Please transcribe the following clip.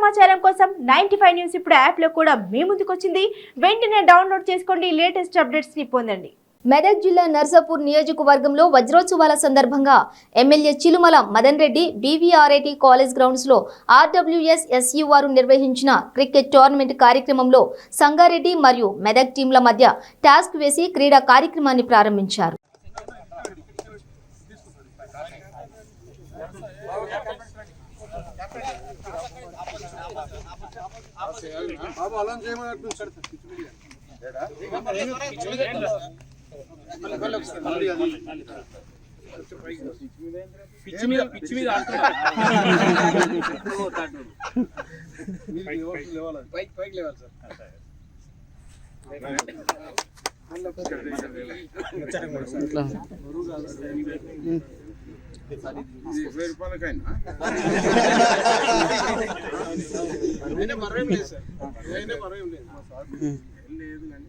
సమాచారం కోసం 95 న్యూస్ ఇప్పుడు యాప్లో కూడా మీ ముందుకొచ్చింది. వెంటనే డౌన్లోడ్ చేసుకోండి, లేటెస్ట్ అప్డేట్స్ని పొందండి. మెదక్ జిల్లా నర్సాపూర్ నియోజకవర్గంలో వజ్రోత్సవాల సందర్భంగా MLA Chilumala Madan Reddy BVRIT college grounds లో RWS-SU వారు నిర్వహించిన క్రికెట్ టోర్నమెంట్ కార్యక్రమంలో సంగారెడ్డి మరియు మెదక్ టీంల మధ్య టాస్క్ వేసి క్రీడా కార్యక్రమాన్ని ప్రారంభించారు. పిచ్చి మీద పైకి లేవాలి సార్. 20 రూపాయలకైనా మరేం లేదు సార్, మరేం లేదు కానీ